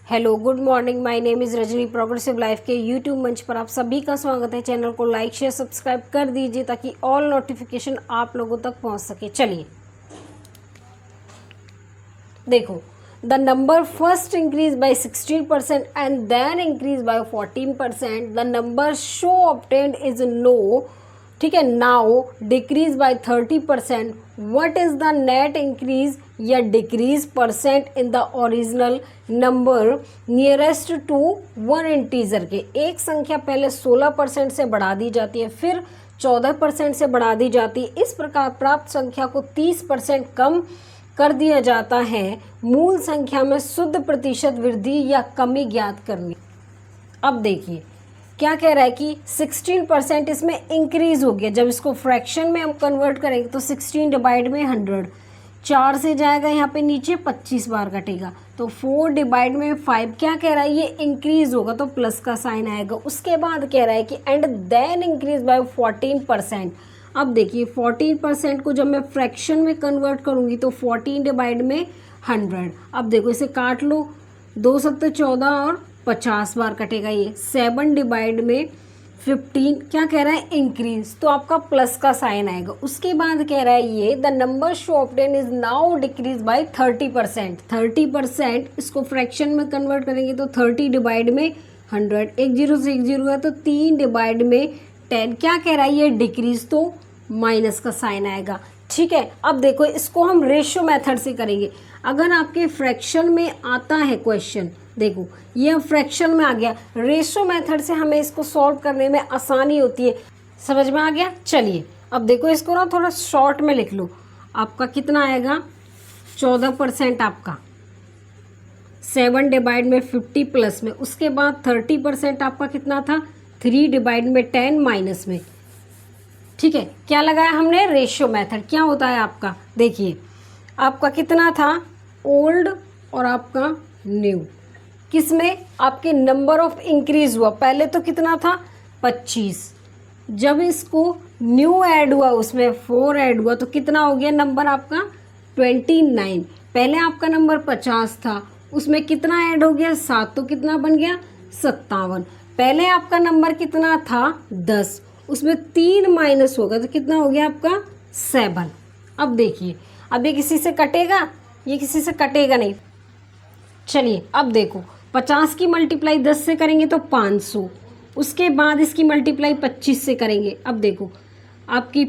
Hello good morning, my name is Rajni. Progressive life के YouTube मंच पर आप सभी का स्वागत है। चैनल को लाइक शेयर सब्सक्राइब कर दीजिए ताकि ऑल नोटिफिकेशन आप लोगों तक पहुंच सके। चलिए देखो, the number first increase by 16% and then increase by 14%। The number so obtained is now, ठीक है, now decrease by 30%। What is the net increase या decrease percent in the original number nearest to one integer के। एक संख्या पहले 16% से बढ़ा दी जाती है, फिर 14% से बढ़ा दी जाती है। इस प्रकार प्राप्त संख्या को 30% कम कर दिया जाता है। मूल संख्या में शुद्ध प्रतिशत वृद्धि या कमी ज्ञात करनी। अब देखिए क्या कह रहा है कि 16% इसमें इंक्रीज हो गया। जब इसको फ्रैक्शन में हम कन्वर्ट करेंगे तो 16 डिवाइड में 100, 4 से जाएगा यहाँ पे नीचे 25 बार कटेगा, तो 4 डिवाइड में 5 क्या कह रहा है, ये इंक्रीज होगा तो प्लस का साइन आएगा। उसके बाद कह रहा है कि एंड देन इंक्रीज बाय 14%। अब देखिए 14% को जब मैं फ्रैक्शन में कन्वर्ट करूँगी तो 14 डिवाइड में 100। अब देखो इसे काट लो, 2 सत्ते 14 और 50 बार कटेगा। ये 7 डिवाइड में 15 क्या कह रहा है, इंक्रीज, तो आपका प्लस का साइन आएगा। उसके बाद कह रहा है ये the number show obtain is now decrease by 30%। 30% इसको फ्रैक्शन में कन्वर्ट करेंगे तो 30 डिवाइड में 100, एक जीरो से एक जीरो है तो 3 डिवाइड में 10 क्या कह रहा है, ये डिक्रीज, तो माइनस का साइन आएगा। ठीक है, अब देखो इसको हम रेशियो मेथड से करेंगे। अगर आपके फ्रैक्शन में आता है क्वेश्चन, देखो ये फ्रैक्शन में आ गया, रेशियो मेथड से हमें इसको सॉल्व करने में आसानी होती है। समझ में आ गया? चलिए अब देखो इसको ना थोड़ा शॉर्ट में लिख लो। आपका कितना आएगा, 14% आपका 7 डिवाइड में 50 प्लस में, उसके बाद 30% आपका कितना था, 3 डिवाइड में 10 माइनस में। ठीक है, क्या लगाया हमने, रेशियो मेथड। क्या होता है आपका, देखिए आपका कितना था ओल्ड और आपका न्यू, किसमें, आपके नंबर ऑफ इंक्रीज हुआ। पहले तो कितना था 25, जब इसको न्यू ऐड हुआ उसमें 4 ऐड हुआ तो कितना हो गया नंबर आपका 29। पहले आपका नंबर 50 था, उसमें कितना ऐड हो गया 7, तो कितना बन गया 57। पहले आपका नंबर कितना था 10, उसमें 3 माइनस होगा तो कितना हो गया आपका 7। अब देखिए, अब ये किसी से कटेगा, ये किसी से कटेगा नहीं। चलिए अब देखो 50 की मल्टीप्लाई 10 से करेंगे तो 500, उसके बाद इसकी मल्टीप्लाई 25 से करेंगे। अब देखो आपकी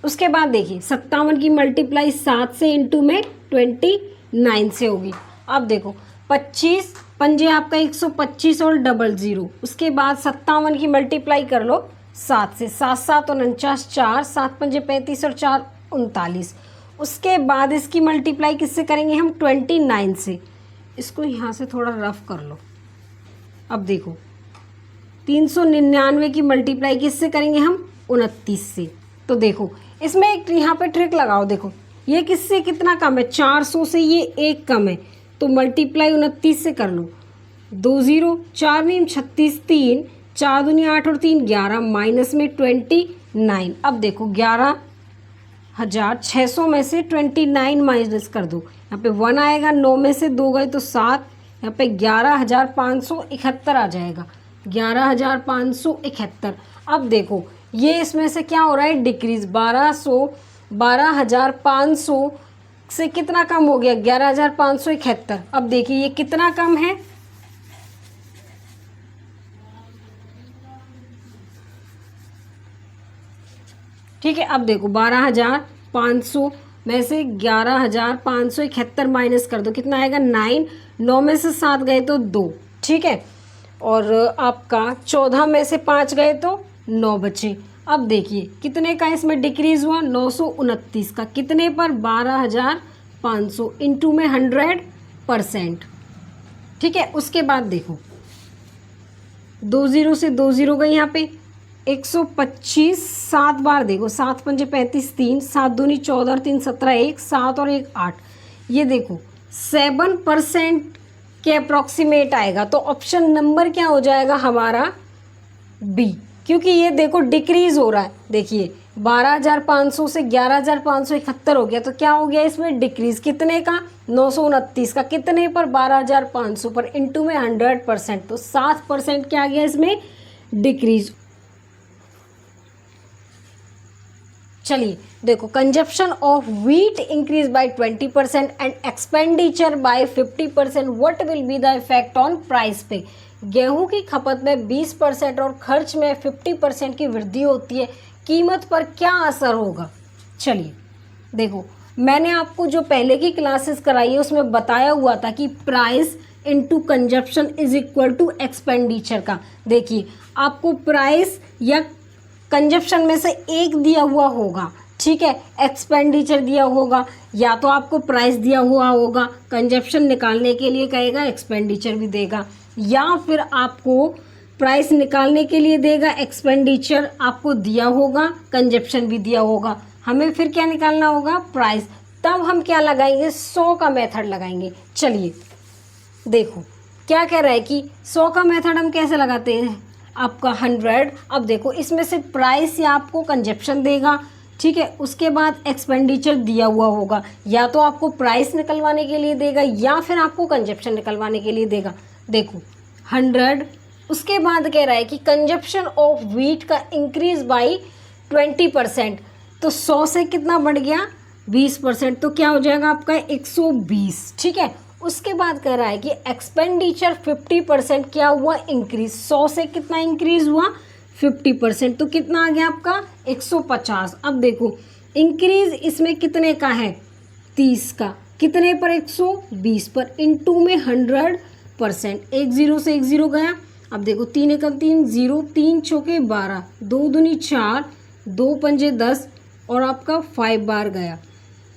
उसके बाद देखिए 57 की मल्टीप्लाई 7 से इंटू में 29 से होगी। अब देखो 25 पंजे आपका 125 और डबल 0, उसके बाद 57 की मल्टीप्लाई कर लो 7 से, 7 7 49, 4 7 पंजे 35 और 4 39। उसके बाद इसकी मल्टीप्लाई किससे करेंगे हम, 29 से। इसको यहाँ से थोड़ा रफ कर लो। अब देखो 399 की मल्टीप्लाई किससे करेंगे हम, 29 से। तो देखो इसमें एक यहाँ पे ट्रिक लगाओ, देखो ये किससे कितना कम है, 400 से ये 1 कम है, तो मल्टीप्लाई 29 से कर लो। 2 0 4 नीम 36, 3 4 दूनी 8 और 3 11, माइनस में 29। अब देखो 11,600 में से 29 माइनस कर दो, यहाँ पे 1 आएगा, 9 में से 2 गए तो 7, यहाँ पे 11,571 आ जाएगा, 11,571। अब देखो ये इसमें से क्या हो रहा है, डिक्रीज, 12,500 से कितना कम हो गया, 11,571। अब देखिए ये कितना कम है, ठीक है। अब देखो 12,500 में से 11,571 माइनस कर दो, कितना आएगा 9, 9 में से 7 गए तो 2, ठीक है, और आपका 14 में से 5 गए तो 9 बचे। अब देखिए कितने का इसमें डिक्रीज हुआ, 929 का, कितने पर, 12,500 इंटू में 100%, ठीक है। उसके बाद देखो 2 0 से 2 0 गए, यहाँ पे 125 7 बार, देखो 7 पंजे 35, 3 7 दूनी 14 और 3 17, 1 7 और 1 8, ये देखो 7% के अप्रॉक्सीमेट आएगा। तो ऑप्शन नंबर क्या हो जाएगा हमारा, बी, क्योंकि ये देखो डिक्रीज हो रहा है। देखिए 12,500 से 11,571 हो गया, तो क्या हो गया इसमें डिक्रीज कितने का, 929 का, कितने पर, 12,500 पर, इनटू में 100%, तो 7% क्या आ गया इसमें डिक्रीज। चलिए देखो, consumption of wheat increase by 20% and expenditure bye 50%, what will be the effect on price पे। गेहूं की खपत में 20% और खर्च में 50% की वृद्धि होती है, कीमत पर क्या असर होगा। चलिए देखो, मैंने आपको जो पहले की क्लासेस कराई है उसमें बताया हुआ था कि price into consumption is equal to expenditure का। देखिए, आपको प्राइस या कंजप्शन में से एक दिया हुआ होगा, ठीक है, एक्सपेंडिचर दिया होगा, या तो आपको प्राइस दिया हुआ होगा, कंजप्शन निकालने के लिए कहेगा, एक्सपेंडिचर भी देगा, या फिर आपको प्राइस निकालने के लिए देगा, एक्सपेंडिचर आपको दिया होगा, कंजप्शन भी दिया होगा। हमें फिर क्या निकालना होगा, प्राइस। तब हम क्या लगाएंगे, 100 का मेथड लगाएंगे। चलिए देखो क्या कह रहा है कि 100 का मेथड हम कैसे लगाते हैं, आपका 100। अब देखो, इसमें से प्राइस या आपको कंजप्शन देगा, ठीक है, उसके बाद एक्सपेंडिचर दिया हुआ होगा, या तो आपको प्राइस निकलवाने के लिए देगा या फिर आपको कंजप्शन निकलवाने के लिए देगा। देखो 100, उसके बाद कह रहा है कि कंजप्शन ऑफ व्हीट का इंक्रीज बाई 20%, तो 100 से कितना बढ़ गया, 20%, तो क्या हो जाएगा आपका 120, ठीक है। उसके बाद कह रहा है कि एक्सपेंडिचर 50% क्या हुआ, इंक्रीज, 100 से कितना इंक्रीज हुआ, 50%, तो कितना आ गया आपका 150। अब देखो इंक्रीज इसमें कितने का है, 30 का, कितने पर, 120 पर, इनटू में 100%, एक जीरो से एक जीरो गया। अब देखो 3 एकम 3, 0, 3 चौके 12, 2 दूनी 4, 2 पंजे 10 और आपका 5 बार गया,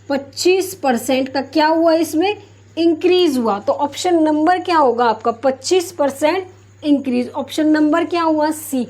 25% का क्या हुआ इसमें इंक्रीज हुआ। तो ऑप्शन नंबर क्या होगा आपका, 25% इंक्रीज। ऑप्शन नंबर क्या हुआ, सी।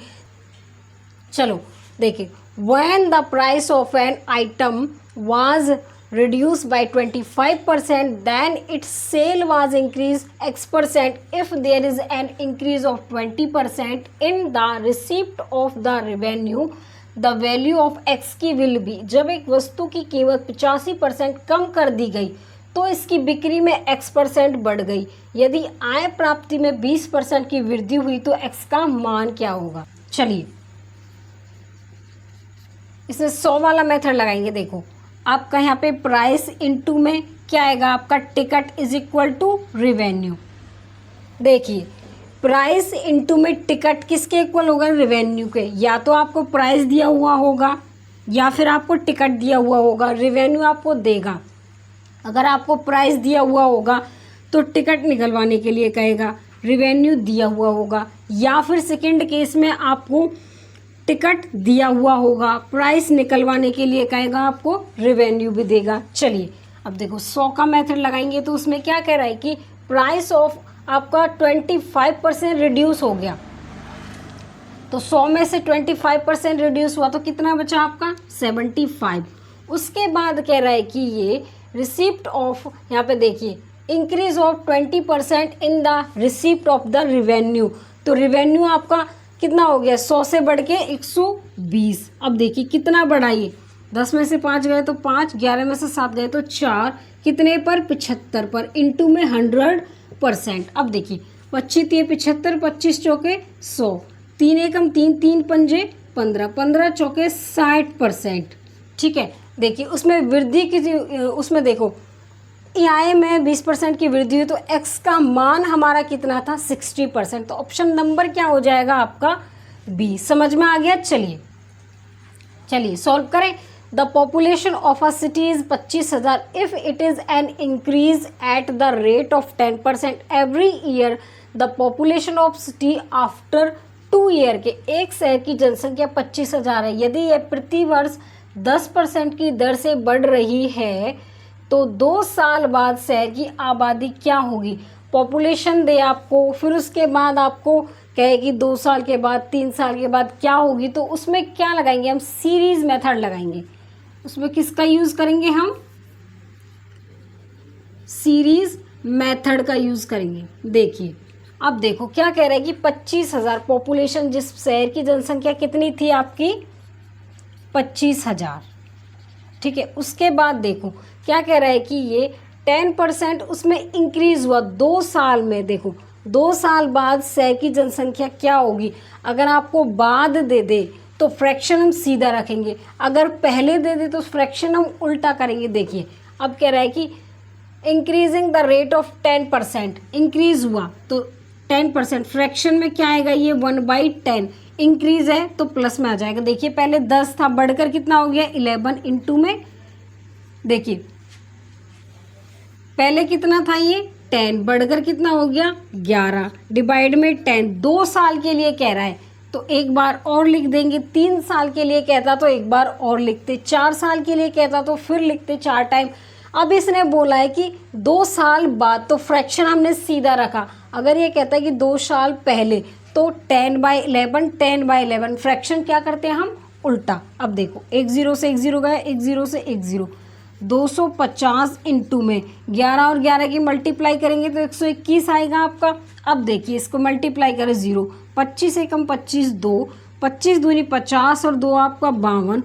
चलो देखिए, when the price of an item was reduced by 25%, then its sale was increased X%. If there is an increase of 20% in the receipt of the revenue, the value of X की will be, जब एक वस्तु की कीमत 85% कम कर दी गई तो इसकी बिक्री में X% बढ़ गई। यदि आय प्राप्ति में 20% की वृद्धि हुई तो X का मान क्या होगा। चलिए इसमें 100 वाला मेथड लगाएंगे। देखो आपका यहाँ पे प्राइस इनटू में क्या आएगा, आपका ticket is equal to revenue. देखिए प्राइस इनटू में टिकट किसके इक्वल होगा, रिवेन्यू के। या तो आपको प्राइस दिया हुआ होगा या फिर आपको टिकट दिया हुआ होगा, रिवेन्यू आपको देगा। अगर आपको प्राइस दिया हुआ होगा तो टिकट निकलवाने के लिए कहेगा, रिवेन्यू दिया हुआ होगा, या फिर सेकंड केस में आपको टिकट दिया हुआ होगा, प्राइस निकलवाने के लिए कहेगा, आपको रिवेन्यू भी देगा। चलिए अब देखो 100 का मेथड लगाएंगे तो उसमें क्या कह रहा है कि प्राइस ऑफ आपका 25% रिड्यूस हो गया, तो 100 में से 25% रिड्यूस हुआ तो कितना बचा आपका 75। उसके बाद कह रहा है कि ये रिसिप्ट ऑफ, यहाँ पे देखिए increase of 20% in the receipt of the revenue, तो रिवेन्यू आपका कितना हो गया, 100 से बढ़ के 120। अब देखिए कितना बढ़ा, ये 10 में से 5 गए तो 5, 11 में से 7 गए तो 4, कितने पर 75 पर, इनटू में 100%। अब देखिए 25 ये 75, 25 चौके 100, 3 एकम 3, 3 पंजे 15, 15 चौके 60%, ठीक है। देखिए उसमें वृद्धि की, उसमें देखो आय में 20% की वृद्धि हुई तो x का मान हमारा कितना था 60%, तो ऑप्शन नंबर क्या हो जाएगा आपका बी। समझ में आ गया। चलिए सॉल्व करें। The population of a city is 25,000 if it is an increase at the rate of 10% every year, the population of city after 2 year के, एक शहर की जनसंख्या 25,000 है, यदि यह प्रति वर्ष 10% की दर से बढ़ रही है तो 2 साल बाद शहर की आबादी क्या होगी। पॉपुलेशन दे आपको, फिर उसके बाद आपको कहे कि 2 साल के बाद, 3 साल के बाद क्या होगी, तो उसमें क्या लगाएंगे हम, सीरीज मेथड लगाएंगे। उसमें किसका यूज़ करेंगे हम, सीरीज मेथड का यूज़ करेंगे। देखिए अब देखो क्या कह रहा है कि 25,000 पॉपुलेशन, जिस शहर की जनसंख्या कितनी थी आपकी 25,000। ठीक है, उसके बाद देखो क्या कह रहा है कि ये 10% उसमें इंक्रीज हुआ 2 साल में। देखो 2 साल बाद शहर की जनसंख्या क्या होगी। अगर आपको बाद दे दे तो फ्रैक्शन हम सीधा रखेंगे, अगर पहले दे दे तो फ्रैक्शन हम उल्टा करेंगे। देखिए अब कह रहा है कि increasing the rate of 10%, increase हुआ तो 10%, फ्रैक्शन में क्या आएगा, ये 1/10 इंक्रीज है तो प्लस में आ जाएगा। देखिए पहले 10 था, बढ़कर कितना हो गया 11 इंटू में, देखिए पहले कितना था ये 10, बढ़कर कितना हो गया 11, डिवाइड में 10। 2 साल के लिए कह रहा है तो एक बार और लिख देंगे, 3 साल के लिए कहता तो एक बार और लिखते, 4 साल के लिए कहता तो फिर लिखते 4 टाइम। अब इसने बोला है कि 2 साल बाद, तो फ्रैक्शन हमने सीधा रखा। अगर ये कहता है कि 2 साल पहले तो 10/11, 10/11, फ्रैक्शन क्या करते हैं हम उल्टा। अब देखो एक 0 से एक 0 गया, एक 0 से एक 0, 250 इंटू में 11 और 11 की मल्टीप्लाई करेंगे तो 121 आएगा आपका। अब देखिए इसको मल्टीप्लाई करें 0, 25 एकम 25, 2, 25 दूनी 50 और 2 आपका 52,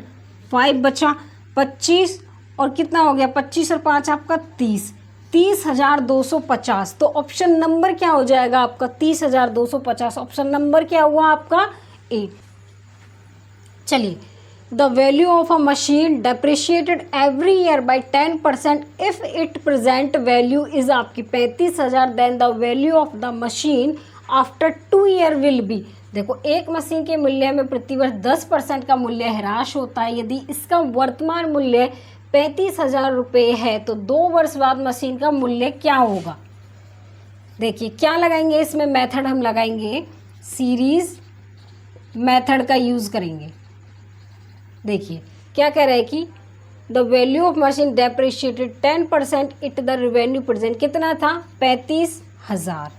5 बचा 25 और कितना हो गया 25 और 5 आपका 30, 30,250। तो ऑप्शन नंबर क्या हो जाएगा आपका 30,250। ऑप्शन नंबर क्या हुआ आपका ए। चलिए, the value of a machine depreciated every year by 10% if it present value is आपकी 35,000, then the value of the machine after 2 year will be. देखो एक मशीन के मूल्य में प्रतिवर्ष 10% का मूल्य ह्रास होता है। यदि इसका वर्तमान मूल्य 35,000 रुपये है तो 2 वर्ष बाद मशीन का मूल्य क्या होगा। देखिए क्या लगाएंगे इसमें, मेथड हम लगाएंगे सीरीज मेथड का यूज़ करेंगे। देखिए क्या कह रहा है कि the value of machine depreciated 10% it the revenue present कितना था 35,000।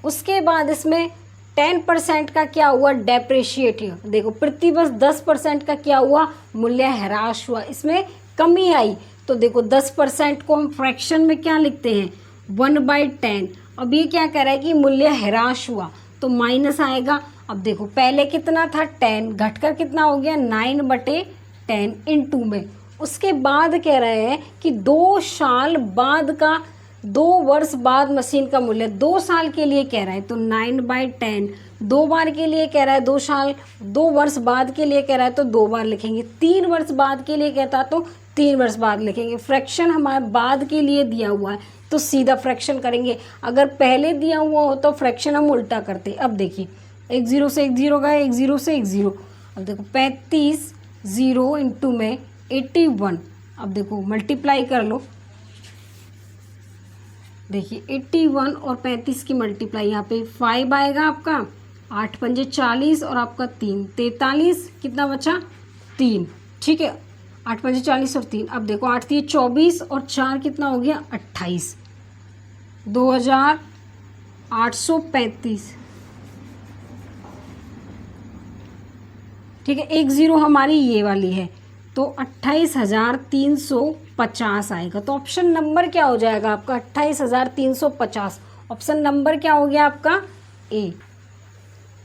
उसके बाद इसमें 10% का क्या हुआ डेप्रिशिएट। देखो प्रतिवर्ष 10% का क्या हुआ मूल्य ह्रास हुआ, इसमें कमी आई। तो देखो 10% को हम फ्रैक्शन में क्या लिखते हैं 1/10। अब ये क्या कह रहा है कि मूल्य ह्रास हुआ तो माइनस आएगा। अब देखो पहले कितना था 10, घटकर कितना हो गया 9/10 इंटू में। उसके बाद कह रहे हैं कि 2 साल बाद का, 2 वर्ष बाद मशीन का मूल्य, 2 साल के लिए कह रहा है तो 9/10, 2 बार के लिए कह रहा है 2 साल, 2 वर्ष बाद के लिए कह रहा है तो 2 बार लिखेंगे, 3 वर्ष बाद के लिए कहता तो 3 वर्ष बाद लिखेंगे। फ्रैक्शन हमारे बाद के लिए दिया हुआ है तो सीधा फ्रैक्शन करेंगे, अगर पहले दिया हुआ हो तो फ्रैक्शन हम उल्टा करते। अब देखिए एक 0 से एक 0 गया, एक 0 से एक 0। अब देखो 35 0 इंटू में 81। अब देखो मल्टीप्लाई कर लो, देखिए 81 और 35 की मल्टीप्लाई यहाँ पे 5 आएगा आपका, 8 पंजे 40 और आपका 3 43, कितना बचा 3। ठीक है 8 पंजे 40 और 3। अब देखो 8 3 24 और 4 कितना हो गया 28, 2835। ठीक है एक 0 हमारी ये वाली है तो 28,350 आएगा। तो ऑप्शन नंबर क्या हो जाएगा आपका 28,350। ऑप्शन नंबर क्या हो गया आपका ए।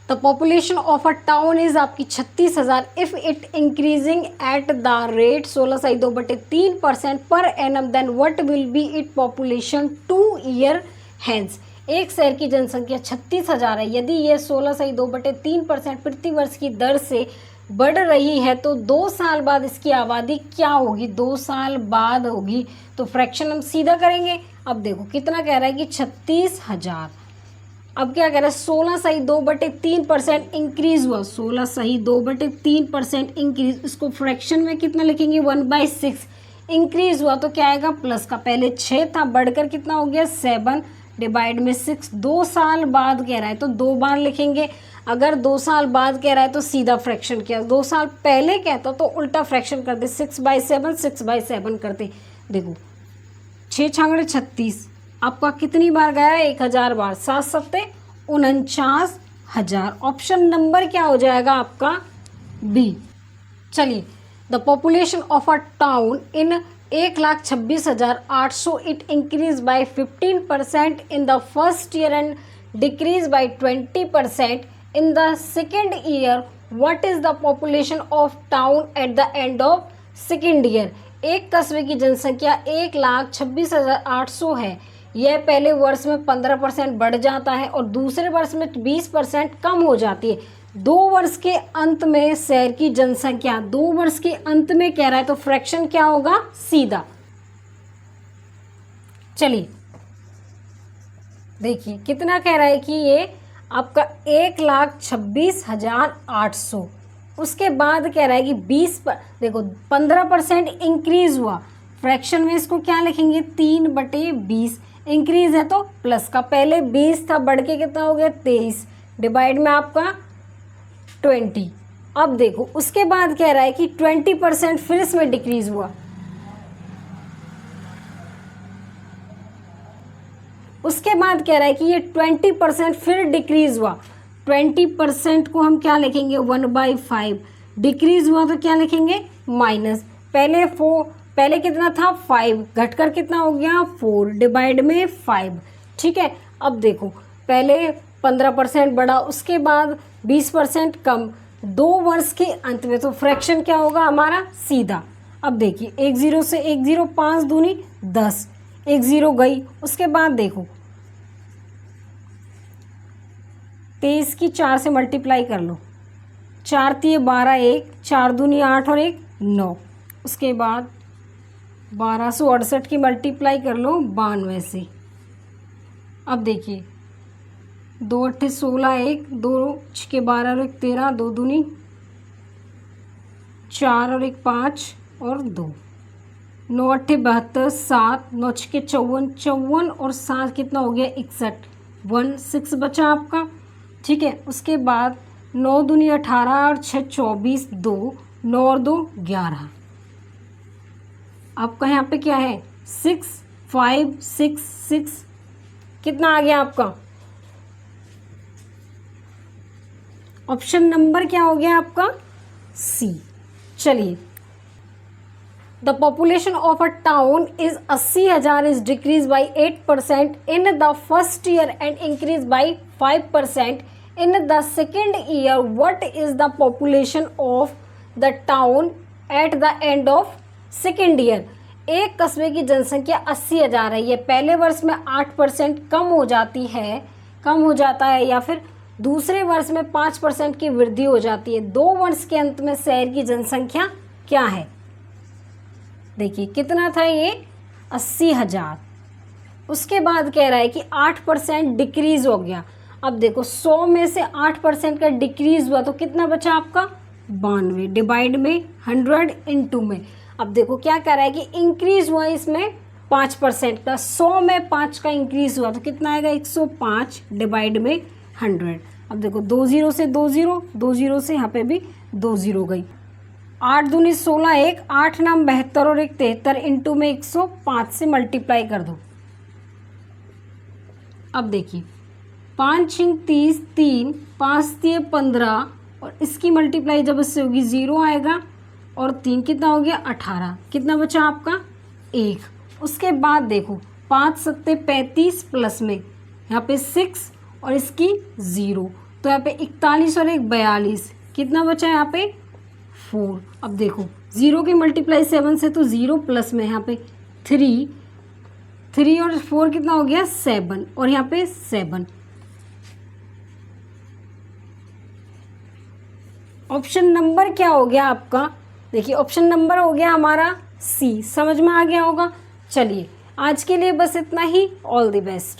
The population of a town is आपकी 36,000 if it increasing at the rate 16/3% per annum, then what will be it population 2 year hence. एक शहर की जनसंख्या 36,000 है, यदि ये 16/2% प्रति वर्ष की दर से बढ़ रही है तो 2 साल बाद इसकी आबादी क्या होगी, 2 साल बाद होगी। तो फ्रैक्शन हम सीधा करेंगे। अब देखो कितना कह रहा है कि 36,000। अब क्या कह रहा है 16/2/3% इंक्रीज हुआ, 16/2/3% इंक्रीज, इसको फ्रैक्शन में कितना लिखेंगे 1/6। इंक्रीज हुआ तो क्या आएगा प्लस का, पहले 6 था बढ़कर कितना हो गया 7 डिवाइड में 6। 2 साल बाद कह रहा है तो 2 बार लिखेंगे, अगर 2 साल बाद कह रहा है तो सीधा फ्रैक्शन किया, 2 साल पहले कहता तो उल्टा फ्रैक्शन करते 6/7 6/7 करते। देखो 6 छांगड़े 36, आपका कितनी बार गया 1000 बार, 7 7 49,000। ऑप्शन नंबर क्या हो जाएगा आपका बी। चलिए the population of a town in 1,26,800 it increase by 15% in the first year and decrease by 20% in the second year. What is the population of town at the end of second year. एक कस्बे की जनसंख्या 1,26,800 है। यह पहले वर्ष में 15% बढ़ जाता है और दूसरे वर्ष में 20% कम हो जाती है। 2 वर्ष के अंत में शहर की जनसंख्या, 2 वर्ष के अंत में कह रहा है तो फ्रैक्शन क्या होगा, सीधा। चलिए देखिए कितना कह रहा है कि ये आपका 1,26,800। उसके बाद कह रहा है कि 15% इंक्रीज हुआ। फ्रैक्शन में इसको क्या लिखेंगे, 3/20। इंक्रीज है तो प्लस का, पहले 20 था बढ़ के कितना हो गया 23, डिवाइड में आपका 20। अब देखो उसके बाद कह रहा है कि 20% फिर इसमें डिक्रीज हुआ। उसके बाद कह रहा है कि ये 20% फिर डिक्रीज हुआ। 20% को हम क्या लिखेंगे, 1/5। डिक्रीज हुआ तो क्या लिखेंगे, माइनस। पहले कितना था 5, घटकर कितना हो गया 4, डिवाइड में 5। ठीक है, अब देखो पहले 15% बढ़ा, उसके बाद 20% कम, 2 वर्ष के अंत में तो फ्रैक्शन क्या होगा हमारा, सीधा। अब देखिए 1 0 से 1 0, 5 दूनी 10, 1 0 गई। उसके बाद देखो 23 की 4 से मल्टीप्लाई कर लो, 4 3 12, 1 4 दूनी 8 और 1 9। उसके बाद 1268 की मल्टीप्लाई कर लो 92 से। अब देखिए 2 8 16, 1 2 6 12 और 1 13, 2 दूनी 4 और 1 5 और 2, 9 8 72, 7 9 6 54, 54 और 7 कितना हो गया 61, 1 6 बचा आपका। ठीक है, उसके बाद 9 दूनी 18 और 6 24, 2 9 और 2 11। आपका यहाँ पे क्या है 6 5 6 6, कितना आ गया आपका, ऑप्शन नंबर क्या हो गया आपका, सी। चलिए, the population of a town is 80,000 is decrease by 8% in the first year and increase by 5% in the second year. What is the population of the town at the end of second year. एक कस्बे की जनसंख्या 80,000 है, ये पहले वर्ष में 8% कम हो जाता है या फिर दूसरे वर्ष में 5% की वृद्धि हो जाती है। 2 वर्ष के अंत में शहर की जनसंख्या क्या है, देखिए कितना था ये 80,000। उसके बाद कह रहा है कि 8% डिक्रीज हो गया। अब देखो 100 में से 8% का डिक्रीज हुआ तो कितना बचा आपका 92, डिवाइड में 100 इंटू में। अब देखो क्या कह रहा है कि इंक्रीज हुआ इसमें 5% का, 100 में 5 का इंक्रीज हुआ तो कितना आएगा 105, डिवाइड में 100। अब देखो 2 0 से 2 0, 2 0 से यहाँ पे भी 2 0 गई। 8 दूनी 16, 1 8 नाम 72 और 1 73 इंटू में 105 से मल्टीप्लाई कर दो। अब देखिए 5 6 30, 3 5 3 15 और इसकी मल्टीप्लाई जब इससे होगी 0 आएगा और 3 कितना हो गया 18, कितना बचा आपका 1। उसके बाद देखो 5 7 35 प्लस में यहाँ पे 6 और इसकी 0, तो यहाँ पे 41 और 1 42, कितना बचा यहाँ पे 4। अब देखो 0 की मल्टीप्लाई 7 से तो 0 प्लस में यहाँ पे 3 और 4 कितना हो गया 7 और यहाँ पे 7। ऑप्शन नंबर क्या हो गया आपका, देखिए ऑप्शन नंबर हो गया हमारा सी। समझ में आ गया होगा। चलिए आज के लिए बस इतना ही। All the best.